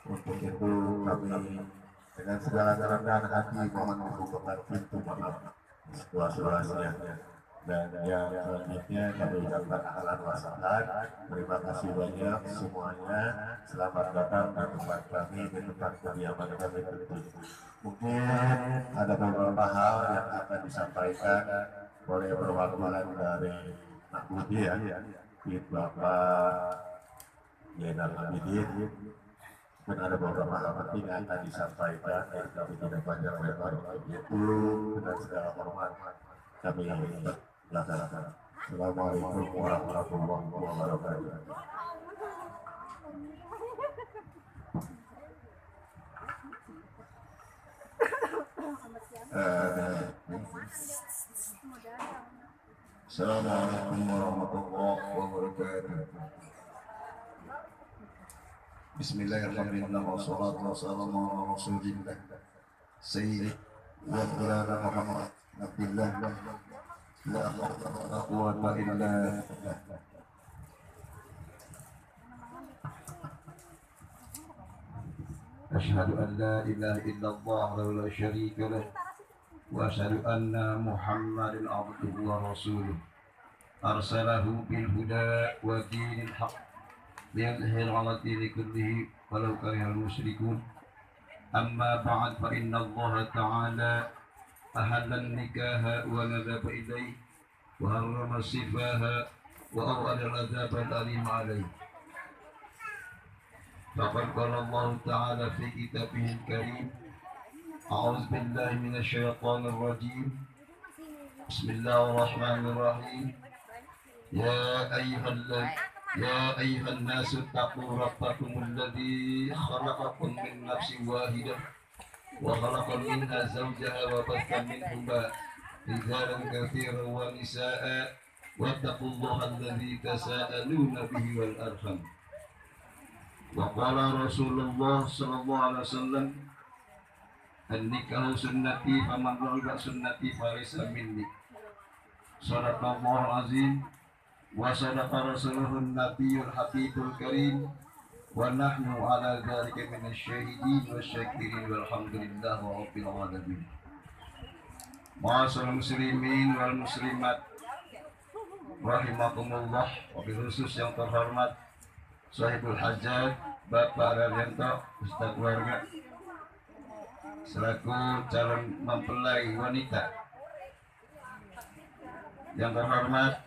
Untuk itu kami dengan segala kerendahan hati mohon membukakan pintu maaf seluas-luasnya. Dan yang selanjutnya kami ucapkan ahlan wa sahlan. Terima kasih banyak semuanya. Selamat datang di tempat kami, di tempat kediaman kami tentu. Mungkin ada beberapa hal yang akan disampaikan oleh perwakilan dari Nak Budi ya, Bapak Yenal Abidin. Dan ada beberapa hal penting yang akan disampaikan dan kami tidak banyak lebar itu dengan segala hormat kami laksanakan. Assalamualaikum warahmatullahi wabarakatuh. Assalamualaikum warahmatullahi wabarakatuh. Bismillahirrahmanirrahim. Wassalatu wassalamu ala Rasulillah Sayyid wa Maulana Muhammad Abdullah la haula wala quwwata illa billah. Asyhadu an la ilaha illallah wa la syarika lah wa asyhadu anna Muhammadan abduhu wa rasuluh arsalahu bil huda wa dinil haqq ليظهر على الدين كله ولو كره المشركون. أما بعد فإن الله تعالى أحل النكاح وندب إليه وحرم السفاح وأوعد العذاب الأليم عليه. فقد قال الله تعالى في كتابه الكريم: أعوذ بالله من الشيطان الرجيم. بسم الله الرحمن الرحيم. يا أيها الناس اتقوا ربكم الذي خلقكم من نفس واحدة وخلق منها زوجها وبث منهما رجالا كثيرا ونساء واتقوا الله الذي تساءلون به والأرحام. وقال رسول الله صلى الله عليه وسلم: النكاح سنتي فمن رغب سنتي فليس مني. صدق الله العظيم وصدق رسوله النبي الحبيب الكريم ونحن على ذلك من الشاهدين والشاكرين والحمد لله رب العالمين. Ma'asyiral muslimin wal muslimat rahimakumullah, wabil khusus yang terhormat Sahibul Hajat Bapak Daryanto Ustaz keluarga selaku calon mempelai wanita, yang terhormat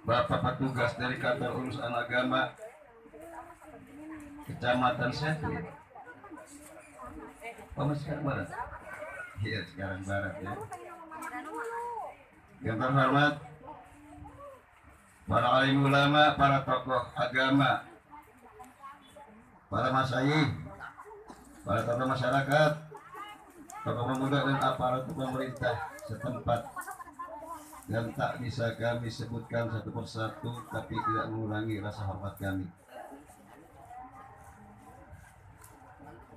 Bapak petugas dari kantor urusan agama Kecamatan Setu. Oh, sekarang barat? Iya, sekarang barat ya. Yang terhormat para alim ulama, para tokoh agama, para masyayikh, para tokoh masyarakat, tokoh pemuda dan aparatur pemerintah setempat, dan tak bisa kami sebutkan satu persatu, tapi tidak mengurangi rasa hormat kami.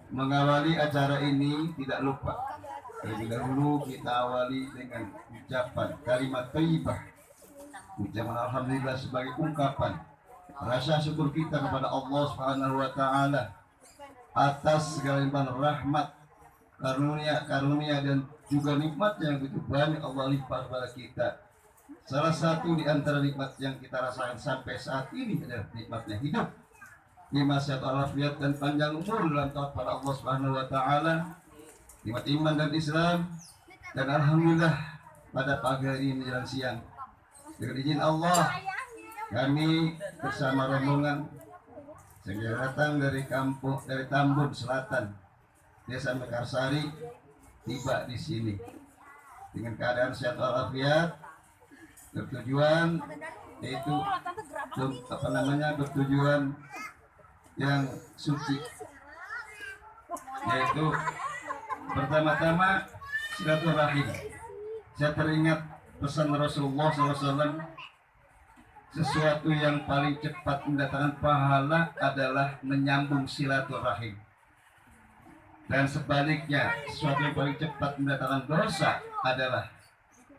Mengawali acara ini tidak lupa, terlebih dahulu kita awali dengan ucapan kalimat thayyibah, ucapan alhamdulillah sebagai ungkapan rasa syukur kita kepada Allah Subhanahu wa taala atas segala limpahan rahmat, karunia dan juga nikmat yang begitu banyak Allah limpah kepada kita. Salah satu di antara nikmat yang kita rasakan sampai saat ini adalah nikmatnya hidup, nikmat sehat walafiat dan panjang umur dalam taat pada Allah Subhanahu wa taala, nikmat iman dan Islam. Dan alhamdulillah pada pagi hari ini menjelang siang, dengan izin Allah kami bersama rombongan yang datang dari Tambun Selatan, Desa Mekarsari, tiba di sini dengan keadaan sehat walafiat, bertujuan yaitu bertujuan yang suci, yaitu pertama-tama silaturahim. Saya teringat pesan Rasulullah SAW, sesuatu yang paling cepat mendatangkan pahala adalah menyambung silaturahim, dan sebaliknya sesuatu yang paling cepat mendatangkan dosa adalah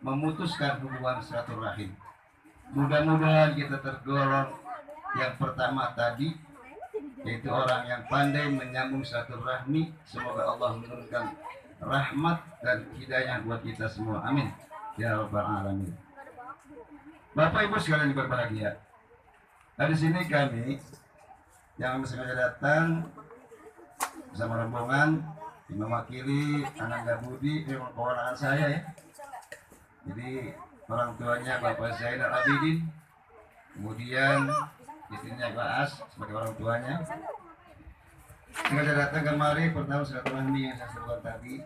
memutuskan hubungan silaturahim. Mudah-mudahan kita tergolong yang pertama tadi, yaitu orang yang pandai menyambung silaturahmi. Semoga Allah menurunkan rahmat dan hidayah buat kita semua, amin ya rabbal alamin. Bapak Ibu sekalian yang berbahagia, di sini kami yang sengaja datang bersama rombongan mewakili Ananda Budi, memang kewenangan saya ya. Jadi orang tuanya Bapak Zainal Abidin, kemudian istrinya Pak As sebagai orang tuanya. Sengaja datang kemari pertama silaturahmi yang saya sebutkan tadi.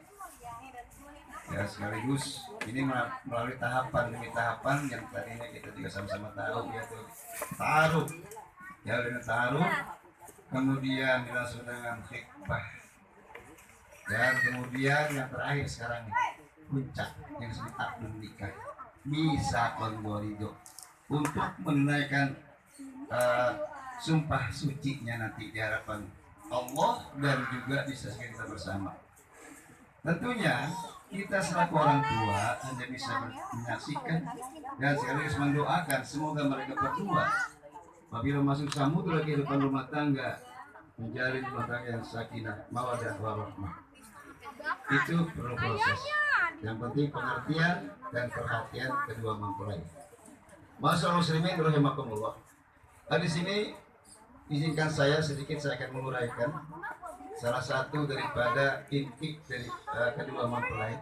Ya sekaligus ini melalui tahapan demi tahapan yang tadinya kita juga sama-sama tahu, yaitu taruh, ya dengan taruh, kemudian dilangsung dengan khitbah, dan kemudian yang terakhir sekarang puncak yang disebut akad nikah, misaqul ghalido, untuk menunaikan sumpah sucinya nanti di hadapan Allah dan juga disaksikan kita bersama. Tentunya kita selaku orang tua hanya bisa menyaksikan dan sekaligus mendoakan semoga mereka berdua apabila masuk samudra kehidupan rumah tangga menjalin rumah tangga yang sakinah, mawaddah warahmah. Itu perlu proses. Yang penting pengertian dan perhatian kedua mempelai. Masyaallah muslimin rahimakumullah. Di sini izinkan saya akan menguraikan salah satu daripada inti dari kedua mempelai.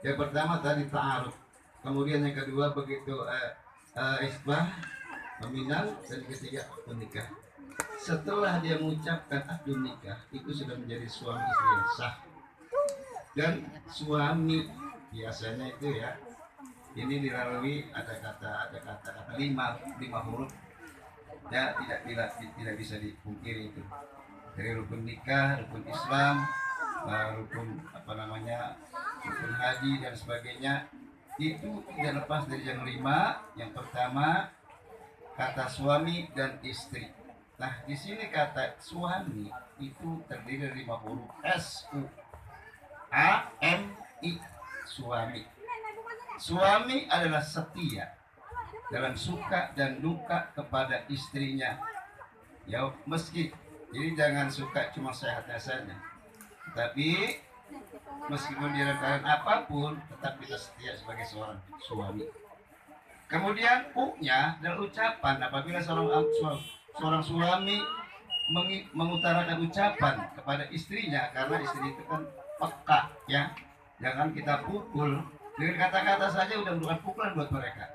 Yang pertama tadi ta'aruf, kemudian yang kedua begitu isbah, meminang, dan ketiga akad nikah. Setelah dia mengucapkan akad nikah, itu sudah menjadi suami istri yang sah. Dan suami biasanya itu ya, ini dilalui ada kata lima huruf ya, tidak bisa dipungkiri itu. Dari rukun nikah, rukun Islam, rukun rukun haji dan sebagainya, itu tidak lepas dari yang 5. Yang pertama kata suami dan istri. Nah di sini kata suami itu terdiri dari 5 huruf SUAMI, suami. Suami adalah setia dalam suka dan duka kepada istrinya. Ya meski, jadi jangan suka cuma sehatnya saja, tapi meskipun di dalam apapun tetap kita setia sebagai seorang suami. Kemudian U-nya adalah ucapan. Apabila seorang suami mengutarakan ucapan kepada istrinya, karena istri itu kan peka ya, jangan kita pukul dengan kata-kata saja udah bukan pukulan buat mereka.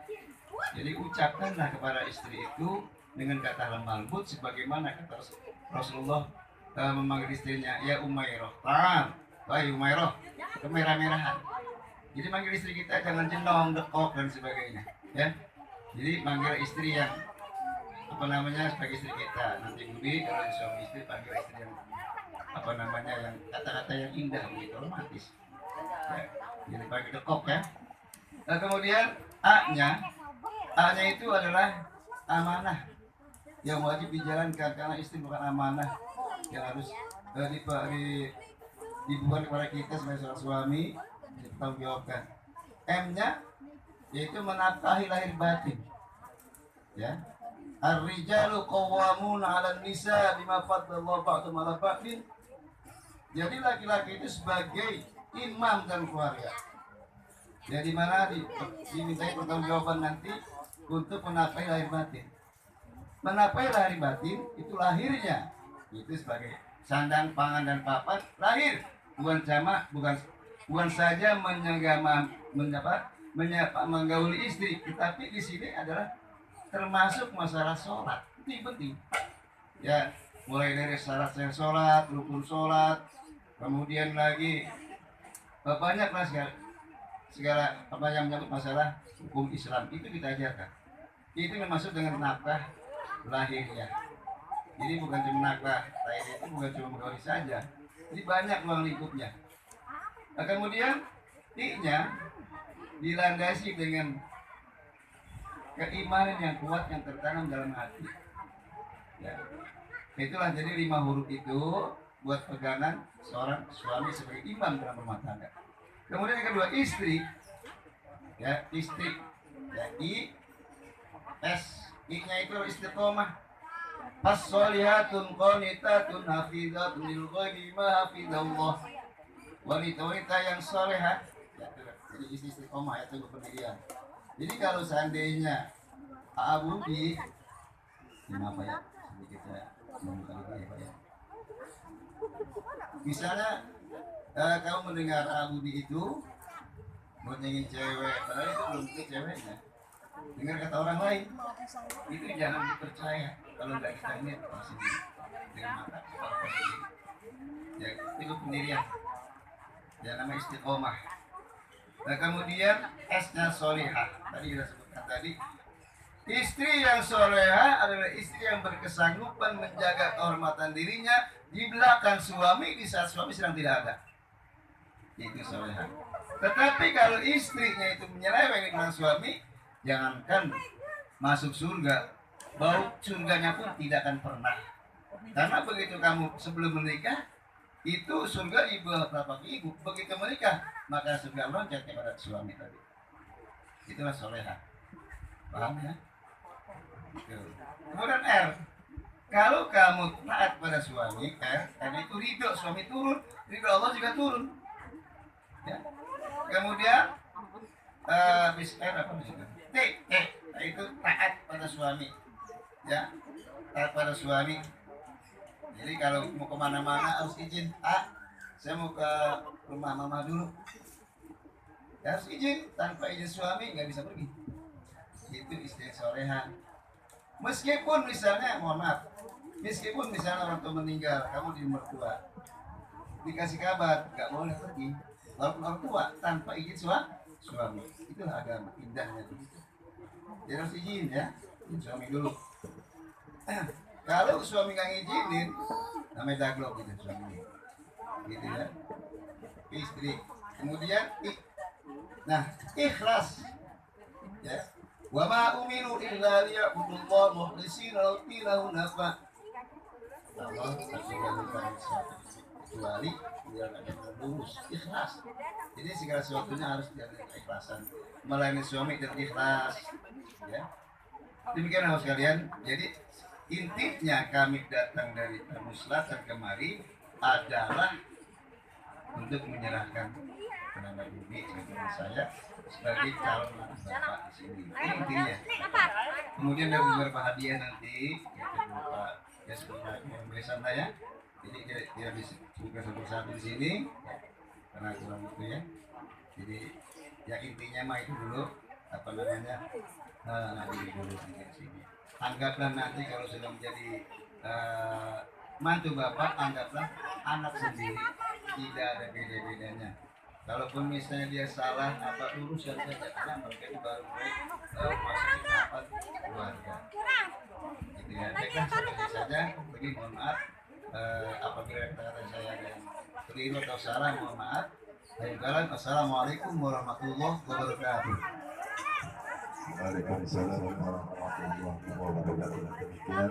Jadi ucapkanlah kepada istri itu dengan kata lembut sebagaimana kata Rasulullah memanggil istrinya, ya Umairah, wahai Umairah, kemerah-merahan. Jadi manggil istri kita jangan jenong, dekok dan sebagainya ya. Jadi manggil istri yang sebagai istri kita. Nanti Budi kalau suami istri panggil istri yang yang kata-kata yang indah, begitu romantis ya. Jadi panggil dekok ya. Nah, kemudian A-nya itu adalah amanah yang wajib dijalankan, karena istri bukan amanah yang harus dibuat kepada kita sebagai seorang suami, dipertanggungjawabkan. M-nya yaitu menafkahi lahir batin ya. Ar-rijalu qawwamuna 'alan nisa bima faddallahu ba'dahum 'ala ba'din. Jadi laki-laki itu sebagai imam dan keluarga. Jadi mana dimintai pertanggungjawaban nanti untuk menafkahi lahir batin. Menafkahi lahir batin itu lahirnya itu sebagai sandang, pangan dan papan, lahir bukan jamak, bukan saja menggauli istri, tetapi di sini adalah termasuk masalah sholat. Itu yang penting ya, mulai dari syarat sholat, rukun sholat, kemudian lagi banyaklah segala apa yang menyangkut masalah hukum Islam itu kita ajarkan. Itu termasuk dengan nafkah lahirnya. Jadi bukan cuma nafkah lahir, itu bukan cuma menggauli saja, jadi banyak ruang lingkupnya. Nah, kemudian I-nya dilandasi dengan keimanan yang kuat yang tertanam dalam hati ya. Itulah jadi 5 huruf itu buat pegangan seorang suami sebagai imam dalam rumah tangga. Kemudian yang kedua istri ya, istri ya, I-nya itu istiqomah As-solihatun qanitatun hafizatun lil ghaibi ma hafizallah. Wanita-wanita yang solehah, ya, jadi istri istiqomah itu pendirian. Jadi kalau seandainya Pak Budi, apa ya, sedikit saya membuka lagi ya Pak ya. Misalnya kamu mendengar Pak Budi itu menyanyi cewek, padahal itu belum tentu ceweknya. Dengar kata orang lain, itu jangan dipercaya. Kalau nggak kita lihat pasti dengan mata kepala sendiri. Ya, itu pendirian. Ya namanya istiqomah. Nah kemudian S-nya solihah. Tadi kita sebutkan tadi, istri yang solehah adalah istri yang berkesanggupan menjaga kehormatan dirinya di belakang suami di saat suami sedang tidak ada. Itu solehah. Tetapi kalau istrinya itu menyeleweng dengan suami, jangankan masuk surga, bau surganya pun tidak akan pernah. Karena begitu kamu sebelum menikah, itu surga di bawah telapak ibu. Begitu menikah, maka surga loncat kepada suami tadi. Itulah solehah. Paham ya? Kemudian R, kalau kamu taat pada suami, karena itu ridho, suami turun, ridho Allah juga turun. Ya. Kemudian apa itu? T, itu taat pada suami. Ya, taat pada suami. Jadi kalau mau kemana-mana harus izin. Saya mau ke rumah mama dulu. Ya, harus izin. Tanpa izin suami nggak bisa pergi. Itu istri solehan. Meskipun misalnya, mohon maaf, meskipun misalnya orang tua meninggal, kamu di mertua, dikasih kabar nggak boleh pergi. Walaupun orang tua tanpa izin suami, itulah agama indahnya begitu. Jadi harus izin ya, izin suami dulu. Kalau suami nggak ngizinin, namanya daglok gitu suami, gitu ya. Istri, kemudian ikhlas, ya. Wa ma umiru illa liya'budullaha mukhlishina lahu nafa. Allah kecuali dia ada tulus, ikhlas. Jadi segala sesuatunya harus dengan keikhlasan. Melayani suami dan ikhlas, ya. Demikian harus kalian. Jadi intinya kami datang dari Tamu Selatan kemari adalah untuk menyerahkan tenaga budi sebagai saya sebagai calon bapak di sini. Ini intinya. Kemudian ada beberapa hadiah nanti, yaitu berupa ya sebenarnya pembebasan saya. Jadi tidak bisa buka satu-satu di sini, ya, karena kurang itu ya. Jadi ya intinya mah itu dulu apa namanya nanti dulu di sini. Anggaplah nanti kalau sudah menjadi mantu bapak, anggaplah anak sendiri, tidak ada beda-bedanya. Kalaupun misalnya dia salah apa luruskan saja, karena mereka itu baru mulai masuk rapat keluarga. Gitu ya. Baiklah seperti saja. Begini mohon maaf apabila kata-kata saya ada yang keliru atau salah, mohon maaf. Assalamualaikum warahmatullahi wabarakatuh. Waalaikumsalam warahmatullahi wabarakatuh.